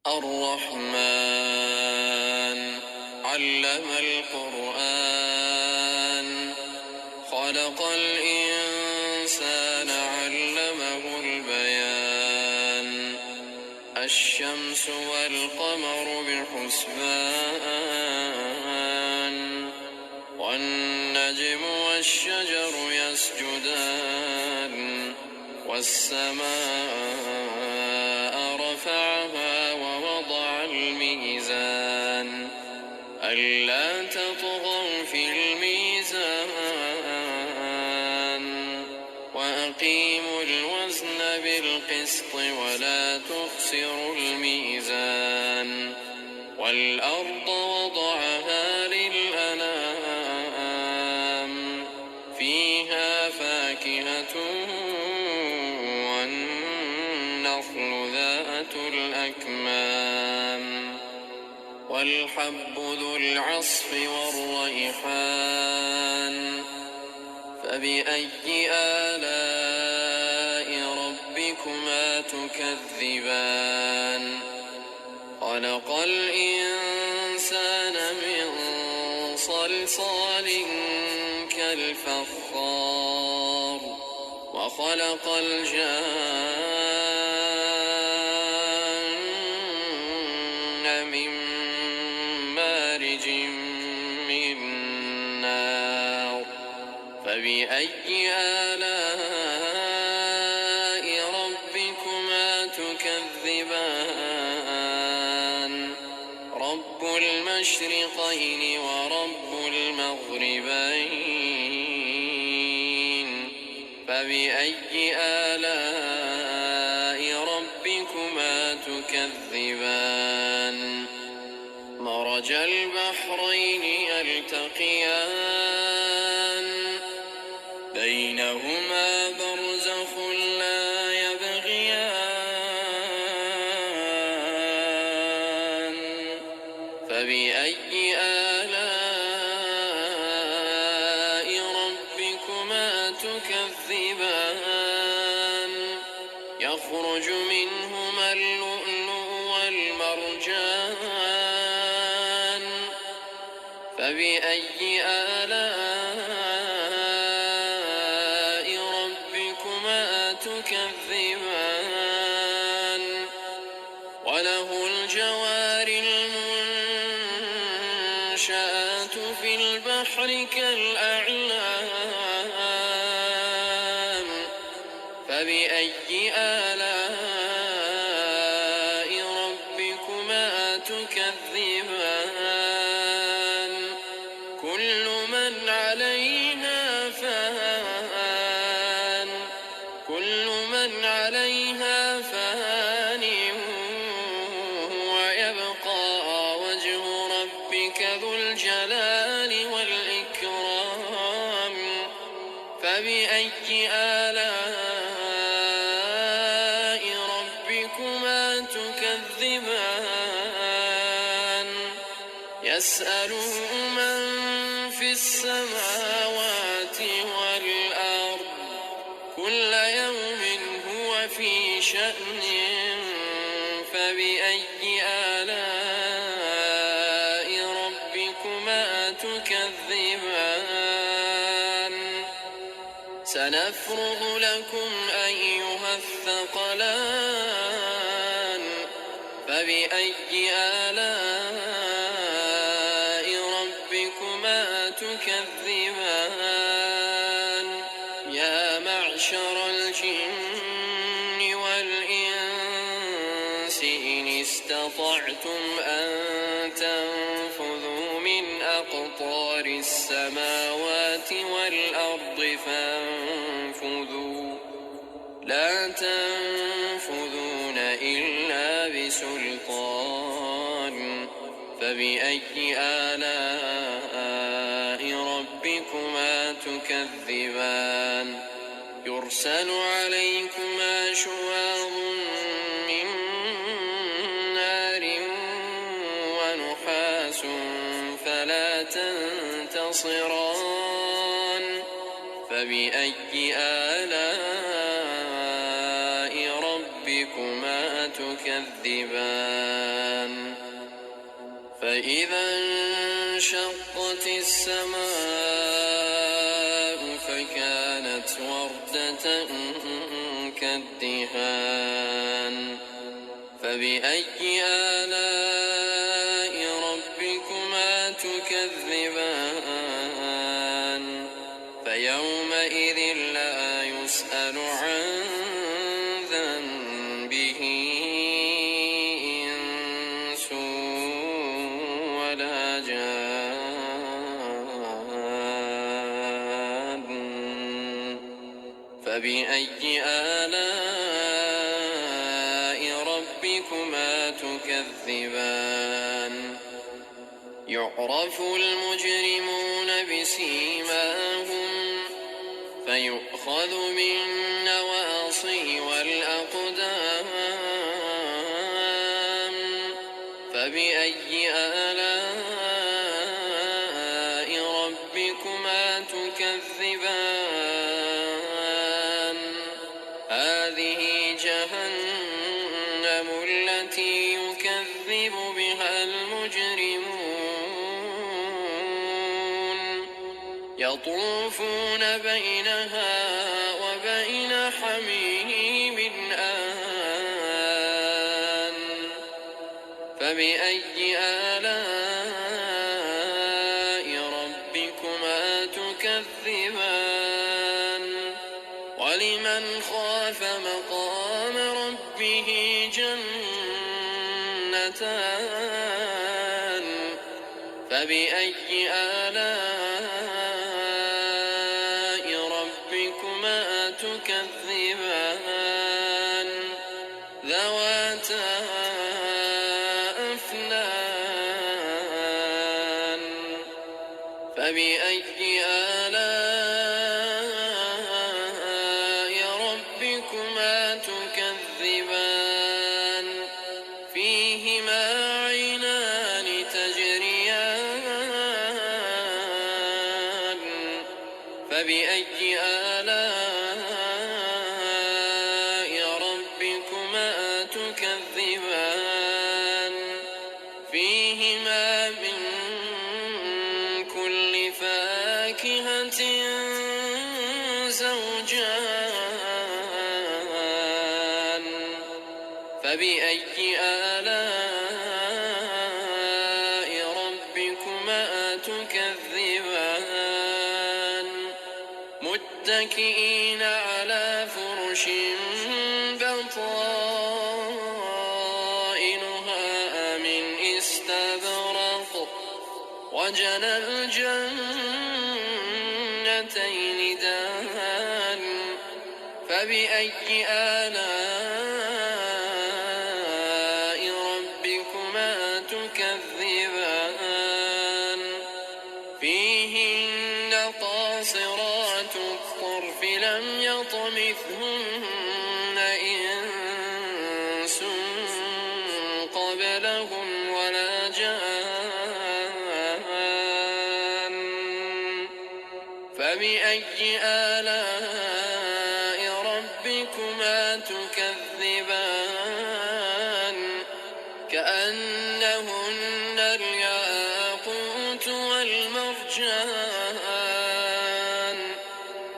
الرحمن علم القرآن خلق الإنسان علمه البيان الشمس والقمر بحسبان والنجم والشجر يسجدان والسماء رفعها ووضع الميزان ألا تطغوا في الميزان وأقيموا الوزن بالقسط ولا تخسروا الميزان والأرض وضعها للأنام فيها فاكهة والنخل ذات الأكمام والحب ذو العصف والريحان فبأي آلاء ربكما تكذبان خلق الإنسان من صلصال كالفخار وخلق الجان من مارج من نار فبأي آلاء ربكما تكذبان رب المشرقين ورب المغربين فبأي آلاء ربكما تكذبان مرج البحرين يلتقيان بينهما برزخ لا يبغيان فبأي آلاء ربكما تكذبان يخرج منهما اللؤلؤ والمرجان فبأي آلاء ربكما تكذبان وله الجوار المنشآت في البحر كالأعلام فبأي آلاء ربكما تكذبان كل من عليها فان ويبقى وجه ربك ذو الجلال والإكرام فبأي آلاء ربكما تكذبان يسأله من في السماوات والأرض كل يوم هو في شأن فبأي آلاء ربكما تكذبان سنفرغ لكم أيها الثقلان فبأي آلاء ربكما تكذبان يا معشر الجن والإنس إن استطعتم أن تنفذوا من أقطار السماوات والأرض فانفذوا لا تنفذون إلا بسلطان فبأي آلاء ربكما تكذبان يرسل عليكما شواظ من نار ونحاس فلا تنتصران فبأي آلاء ربكما ربكما تكذبان فإذا انشقت السماء فكانت وردة كالدهان فبأي آلاء ربكما تكذبان فيومئذ لا يسأل عن ذنبه إنس ولا جان فبأي آلاء ربكما تكذبان يعرف المجرمون بسيماهم فيؤخذ بالنواصي والأقدام فبأي آلاء ربكما تكذبان هذه جهنم التي يكذب بها المجرمون يطوفون بينها وبين حميم آن فبأي آلاء ربكما تكذبان ولمن خاف مقام ربه جنتان فبأي آلاء ربكما تكذبان ذواتا أفنان فبأي آلاء ربكما تكذبان فيهما عينان تجريان فبأي آلاء ربكما تكذبان فيهما من كل فاكهة زوجان فبأي آلاء ربكما تكذبان متكئين على فرش بطائنها من استبرق وجنى الجنتين دان فبأي آلاء ربكما تكذبان فيهن قاصرات الطرف لم يطمثهن إنس قبلهم ولا جان فبأي آلاء ربكما تكذبان كأنهن الياقوت والمرجان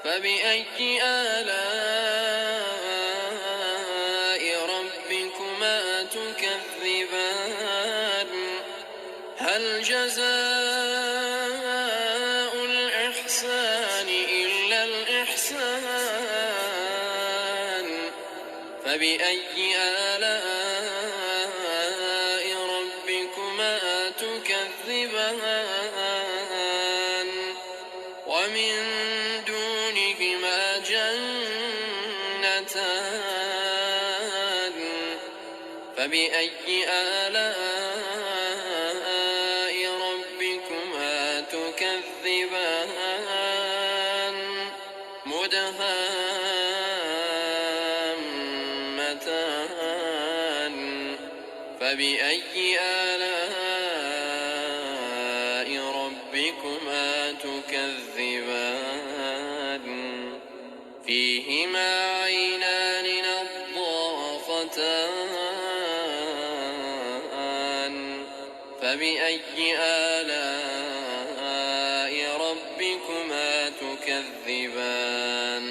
فبأي آلاء ربكما تكذبان هل جزاء الإحسان إلا الإحسان فبأي آلاء ربكما تكذبان ومن دونهما جنتان فبأي آلاء ربكما تكذبان مدهامتان فبأي آلاء ربكما تكذبان فيهما عينان نضاختان فبأي آلاء ربكما تكذبان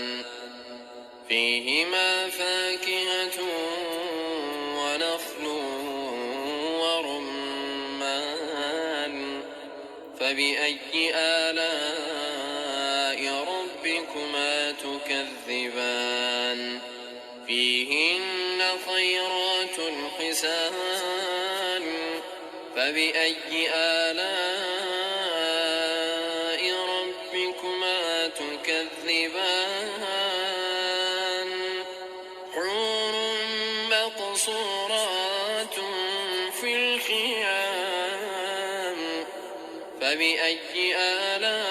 فيهما فاكهة ونخل ورمان فبأي آلاء ربكما تكذبان فيهن خيرات حسان فبأي آلاء ربكما تكذبان حور مقصورات في الخيام فبأي آلاء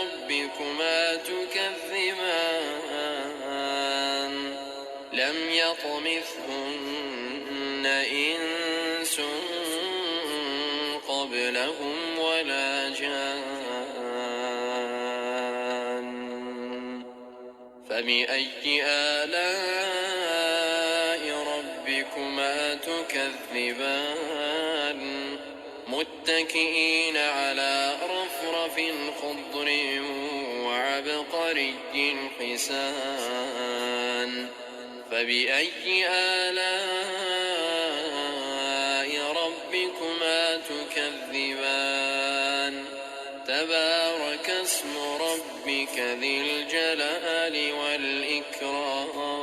ربكما تكذبان لم يطمثهن إنس قبلهم ولا جان فبأي آلاء ربكما تكذبان متكئين على رفرف خضر وعبقري حسان فبأي آلاء ربكما تكذبان تبارك اسم ربك ذي الجلال والإكرام